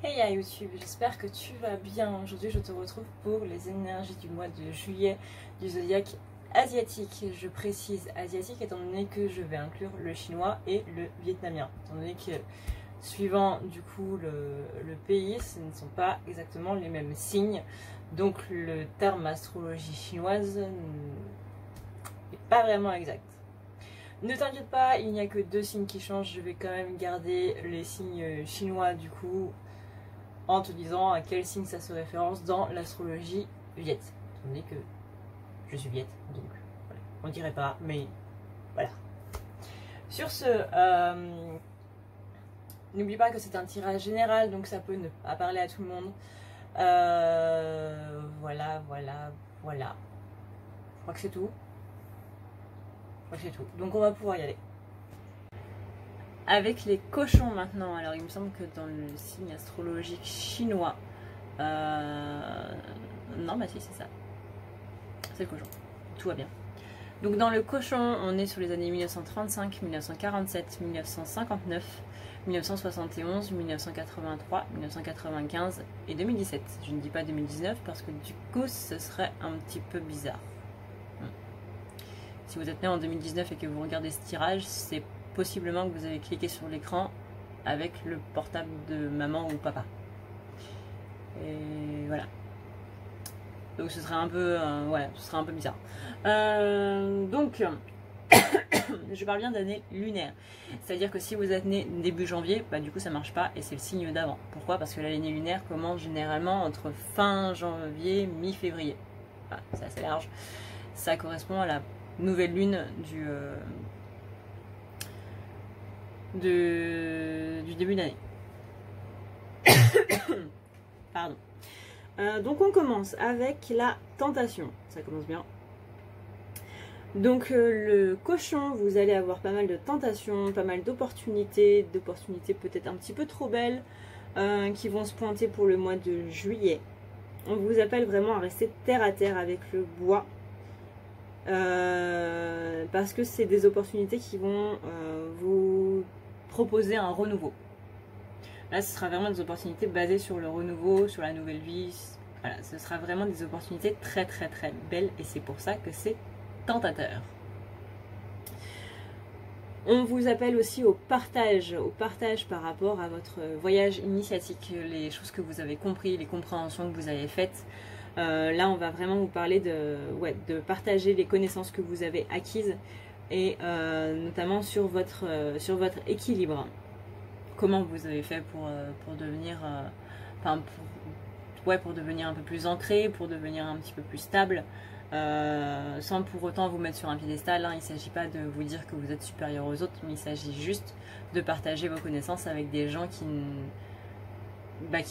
Hey à YouTube, j'espère que tu vas bien. Aujourd'hui je te retrouve pour les énergies du mois de juillet du zodiaque asiatique. Je précise asiatique étant donné que je vais inclure le chinois et le vietnamien. Étant donné que suivant du coup le pays, ce ne sont pas exactement les mêmes signes. Donc le terme astrologie chinoise n'est pas vraiment exact. Ne t'inquiète pas, il n'y a que deux signes qui changent. Je vais quand même garder les signes chinois du coup en te disant à quel signe ça se référence dans l'astrologie viet. Étant donné que je suis viet, donc voilà. On dirait pas, mais voilà. Sur ce, n'oublie pas que c'est un tirage général, donc ça peut ne pas parler à tout le monde. Voilà. Je crois que c'est tout. Donc on va pouvoir y aller. Avec les cochons maintenant, alors il me semble que dans le signe astrologique chinois, non bah si c'est ça, c'est le cochon, tout va bien. Donc dans le cochon, on est sur les années 1935, 1947, 1959, 1971, 1983, 1995 et 2017. Je ne dis pas 2019 parce que du coup ce serait un petit peu bizarre. Si vous êtes né en 2019 et que vous regardez ce tirage, c'est possiblement que vous avez cliqué sur l'écran avec le portable de maman ou papa. Et voilà. Donc ce serait un peu, ce serait un peu bizarre. Donc, je parle bien d'année lunaire. C'est-à-dire que si vous êtes né début janvier, bah, du coup ça marche pas et c'est le signe d'avant. Pourquoi? Parce que l'année lunaire commence généralement entre fin janvier, mi-février. Voilà, c'est assez large. Ça correspond à la nouvelle lune du début d'année. Pardon. Donc on commence avec la tentation. Ça commence bien. Donc le cochon, vous allez avoir pas mal de tentations, pas mal d'opportunités peut-être un petit peu trop belles qui vont se pointer pour le mois de juillet. On vous appelle vraiment à rester terre à terre avec le bois. Parce que c'est des opportunités qui vont vous proposer un renouveau. Là, ce sera vraiment des opportunités basées sur le renouveau, sur la nouvelle vie. Voilà, ce sera vraiment des opportunités très très très belles et c'est pour ça que c'est tentateur. On vous appelle aussi au partage par rapport à votre voyage initiatique, les choses que vous avez compris, les compréhensions que vous avez faites. Là, on va vraiment vous parler de partager les connaissances que vous avez acquises et notamment sur votre équilibre. Comment vous avez fait pour devenir, pour devenir un peu plus ancré, pour devenir un petit peu plus stable, sans pour autant vous mettre sur un piédestal. Hein. Il ne s'agit pas de vous dire que vous êtes supérieur aux autres, mais il s'agit juste de partager vos connaissances avec des gens qui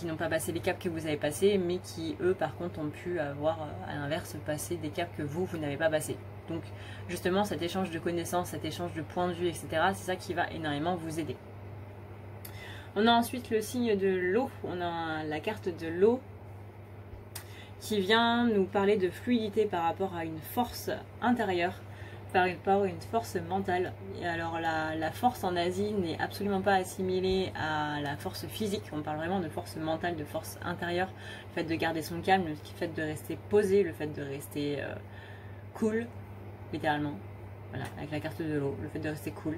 n'ont pas passé les caps que vous avez passés, mais qui, eux, par contre, ont pu avoir, à l'inverse, passé des caps que vous n'avez pas passés. Donc, justement, cet échange de connaissances, cet échange de points de vue, etc., c'est ça qui va énormément vous aider. On a ensuite le signe de l'eau, on a la carte de l'eau qui vient nous parler de fluidité par rapport à une force intérieure, par rapport à une force mentale. Et alors la force en Asie n'est absolument pas assimilée à la force physique, on parle vraiment de force mentale, de force intérieure, le fait de garder son calme, le fait de rester posé, le fait de rester cool, littéralement, voilà, avec la carte de l'eau, le fait de rester cool.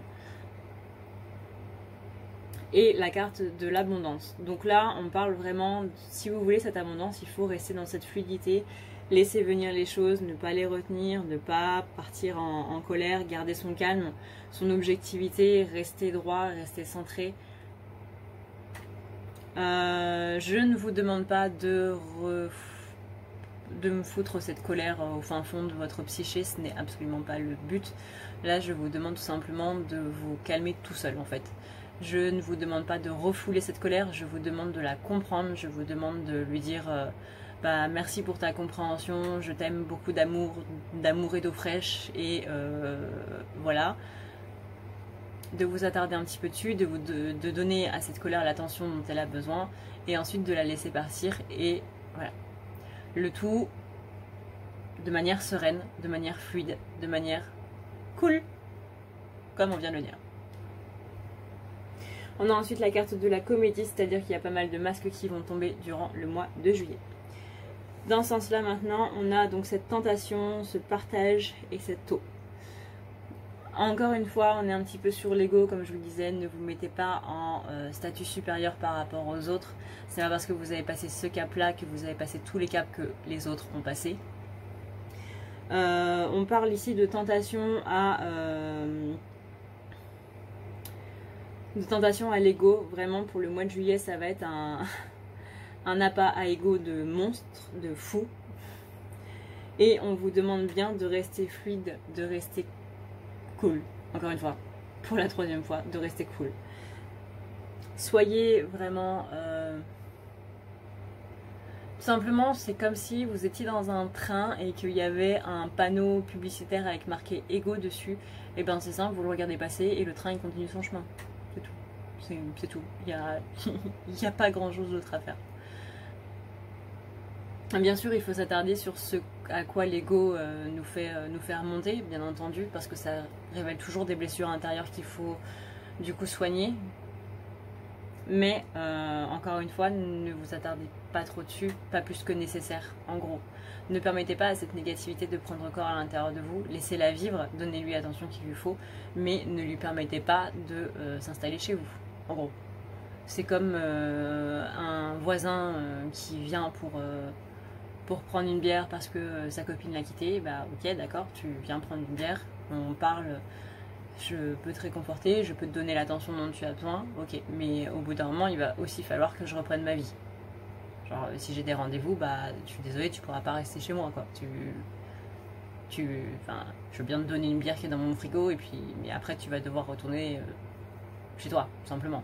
Et la carte de l'abondance. Donc là, on parle vraiment, si vous voulez cette abondance, il faut rester dans cette fluidité, laisser venir les choses, ne pas les retenir, ne pas partir en colère, garder son calme, son objectivité, rester droit, rester centré. Je ne vous demande pas de me foutre cette colère au fin fond de votre psyché, ce n'est absolument pas le but. Là, je vous demande tout simplement de vous calmer tout seul en fait. Je ne vous demande pas de refouler cette colère, je vous demande de la comprendre, je vous demande de lui dire merci pour ta compréhension, je t'aime, beaucoup d'amour et d'eau fraîche, et voilà. De vous attarder un petit peu dessus, de donner à cette colère l'attention dont elle a besoin, et ensuite de la laisser partir, et voilà. Le tout de manière sereine, de manière fluide, de manière cool, comme on vient de le dire. On a ensuite la carte de la comédie, c'est-à-dire qu'il y a pas mal de masques qui vont tomber durant le mois de juillet. Dans ce sens-là maintenant, on a donc cette tentation, ce partage et cette eau. Encore une fois, on est un petit peu sur l'ego, comme je vous le disais, ne vous mettez pas en statut supérieur par rapport aux autres. C'est pas parce que vous avez passé ce cap-là que vous avez passé tous les caps que les autres ont passé. On parle ici de tentation à l'ego. Vraiment, pour le mois de juillet, ça va être un appât à ego de monstre, de fou. Et on vous demande bien de rester fluide, de rester cool. Encore une fois, pour la 3e fois, de rester cool. Soyez vraiment... Simplement, c'est comme si vous étiez dans un train et qu'il y avait un panneau publicitaire avec marqué ego dessus. Et ben c'est simple, vous le regardez passer et le train il continue son chemin. C'est tout. C'est tout. Il n'y a pas grand chose d'autre à faire. Bien sûr, il faut s'attarder sur ce à quoi l'ego nous fait remonter, bien entendu, parce que ça révèle toujours des blessures intérieures qu'il faut du coup soigner. Mais encore une fois, ne vous attardez pas trop dessus, pas plus que nécessaire, en gros. Ne permettez pas à cette négativité de prendre corps à l'intérieur de vous, laissez-la vivre, donnez-lui l'attention qu'il lui faut, mais ne lui permettez pas de s'installer chez vous, en gros. C'est comme un voisin qui vient pour prendre une bière parce que sa copine l'a quitté. Bah ok, d'accord, tu viens prendre une bière, on parle, je peux te réconforter, je peux te donner l'attention dont tu as besoin, ok, mais au bout d'un moment il va aussi falloir que je reprenne ma vie. Genre si j'ai des rendez-vous, bah je suis désolée, tu pourras pas rester chez moi quoi. Enfin, je veux bien te donner une bière qui est dans mon frigo et puis mais après tu vas devoir retourner chez toi, tout simplement.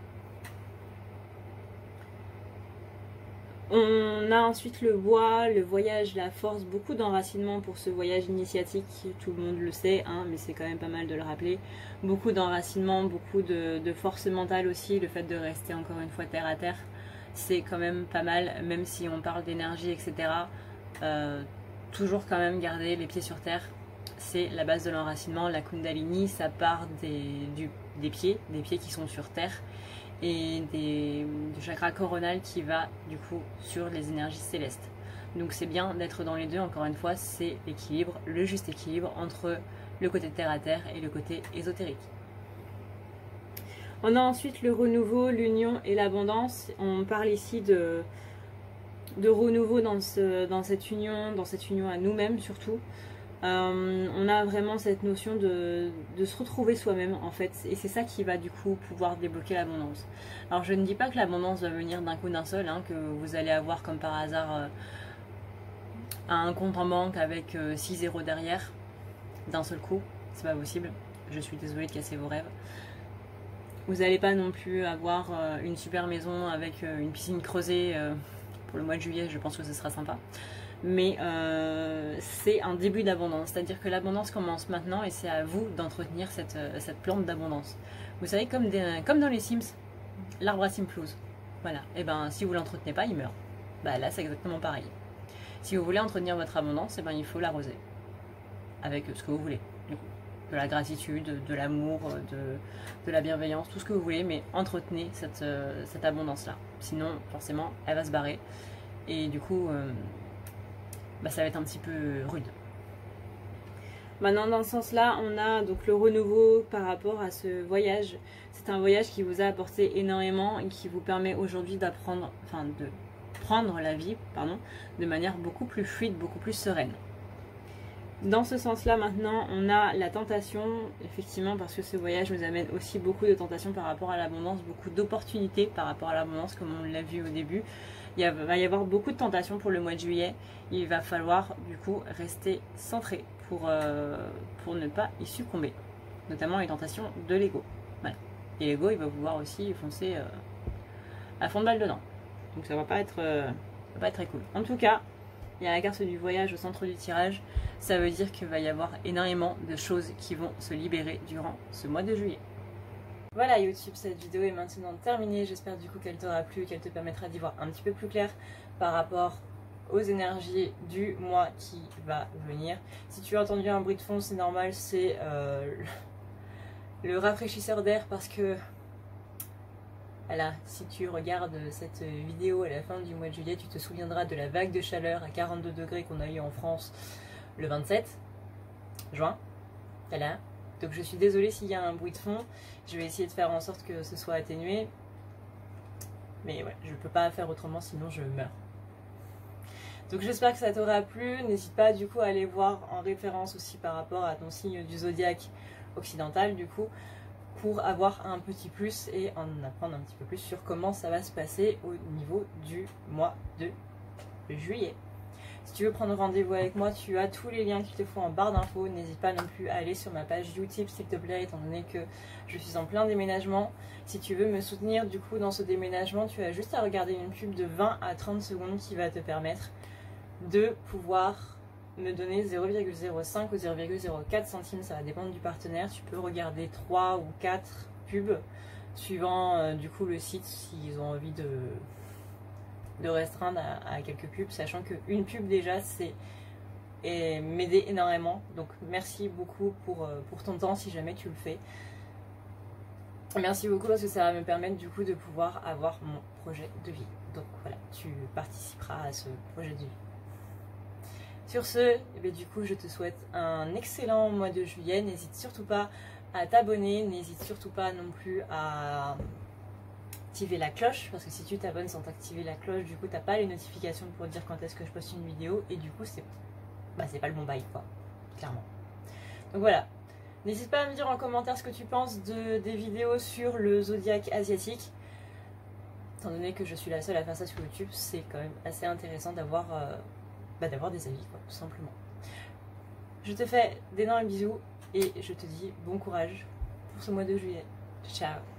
On a ensuite le bois, le voyage, la force, beaucoup d'enracinement pour ce voyage initiatique, tout le monde le sait, hein, mais c'est quand même pas mal de le rappeler. Beaucoup d'enracinement, beaucoup de force mentale aussi, le fait de rester encore une fois terre à terre, c'est quand même pas mal, même si on parle d'énergie, etc. Toujours quand même garder les pieds sur terre, c'est la base de l'enracinement. La Kundalini, ça part des pieds qui sont sur terre, et du chakra coronal qui va du coup sur les énergies célestes. Donc c'est bien d'être dans les deux, encore une fois, c'est l'équilibre, le juste équilibre entre le côté terre à terre et le côté ésotérique. On a ensuite le renouveau, l'union et l'abondance. On parle ici de renouveau dans cette union à nous-mêmes surtout. On a vraiment cette notion de se retrouver soi-même en fait, et c'est ça qui va du coup pouvoir débloquer l'abondance. Alors je ne dis pas que l'abondance va venir d'un coup d'un seul, hein, que vous allez avoir comme par hasard un compte en banque avec 6 zéros derrière d'un seul coup, c'est pas possible, je suis désolée de casser vos rêves. Vous n'allez pas non plus avoir une super maison avec une piscine creusée pour le mois de juillet, je pense que ce sera sympa. Mais c'est un début d'abondance, c'est-à-dire que l'abondance commence maintenant et c'est à vous d'entretenir cette plante d'abondance. Vous savez, comme dans les Sims, l'arbre à Simplouse. Voilà, et ben si vous ne l'entretenez pas, il meurt. Bah là c'est exactement pareil. Si vous voulez entretenir votre abondance, et ben il faut l'arroser. Avec ce que vous voulez. Du coup. De la gratitude, de l'amour, de la bienveillance, tout ce que vous voulez, mais entretenez cette abondance-là. Sinon, forcément, elle va se barrer. Et du coup... bah, ça va être un petit peu rude. Maintenant, dans ce sens-là, on a donc le renouveau par rapport à ce voyage. C'est un voyage qui vous a apporté énormément et qui vous permet aujourd'hui de prendre la vie, de manière beaucoup plus fluide, beaucoup plus sereine. Dans ce sens-là, maintenant, on a la tentation, effectivement, parce que ce voyage nous amène aussi beaucoup de tentations par rapport à l'abondance, beaucoup d'opportunités par rapport à l'abondance, comme on l'a vu au début. Il va y avoir beaucoup de tentations pour le mois de juillet. Il va falloir du coup rester centré pour ne pas y succomber. Notamment les tentations de l'ego. Voilà. Et l'ego, il va vouloir aussi foncer à fond de balle dedans. Donc ça va pas être très cool. En tout cas, il y a la carte du voyage au centre du tirage. Ça veut dire qu'il va y avoir énormément de choses qui vont se libérer durant ce mois de juillet. Voilà YouTube, cette vidéo est maintenant terminée, j'espère du coup qu'elle t'aura plu, qu'elle te permettra d'y voir un petit peu plus clair par rapport aux énergies du mois qui va venir. Si tu as entendu un bruit de fond, c'est normal, c'est le rafraîchisseur d'air parce que Voilà, si tu regardes cette vidéo à la fin du mois de juillet, tu te souviendras de la vague de chaleur à 42 degrés qu'on a eu en France le 27 juin. Voilà. Donc je suis désolée s'il y a un bruit de fond. Je vais essayer de faire en sorte que ce soit atténué. Mais ouais, je ne peux pas faire autrement, sinon je meurs. Donc j'espère que ça t'aura plu. N'hésite pas du coup à aller voir en référence aussi par rapport à ton signe du zodiaque occidental du coup, pour avoir un petit plus et en apprendre un petit peu plus sur comment ça va se passer au niveau du mois de juillet. Si tu veux prendre rendez-vous avec moi, tu as tous les liens qu'il te faut en barre d'infos. N'hésite pas non plus à aller sur ma page YouTube s'il te plaît, étant donné que je suis en plein déménagement. Si tu veux me soutenir du coup dans ce déménagement, tu as juste à regarder une pub de 20 à 30 secondes qui va te permettre de pouvoir me donner 0,05 ou 0,04 centimes, ça va dépendre du partenaire. Tu peux regarder 3 ou 4 pubs suivant du coup le site s'ils ont envie de restreindre à quelques pubs, sachant qu'une pub déjà c'est m'aider énormément. Donc merci beaucoup pour ton temps si jamais tu le fais. Merci beaucoup parce que ça va me permettre du coup de pouvoir avoir mon projet de vie. Donc voilà, tu participeras à ce projet de vie. Sur ce, eh bien, du coup, je te souhaite un excellent mois de juillet. N'hésite surtout pas à t'abonner. N'hésite surtout pas non plus à activer la cloche. Parce que si tu t'abonnes sans activer la cloche, du coup, tu n'as pas les notifications pour dire quand est-ce que je poste une vidéo. Et du coup, c'est pas le bon bail, quoi. Clairement. Donc voilà. N'hésite pas à me dire en commentaire ce que tu penses des vidéos sur le zodiaque asiatique. Étant donné que je suis la seule à faire ça sur YouTube, c'est quand même assez intéressant d'avoir des avis, quoi, tout simplement. Je te fais d'énormes bisous et je te dis bon courage pour ce mois de juillet. Ciao!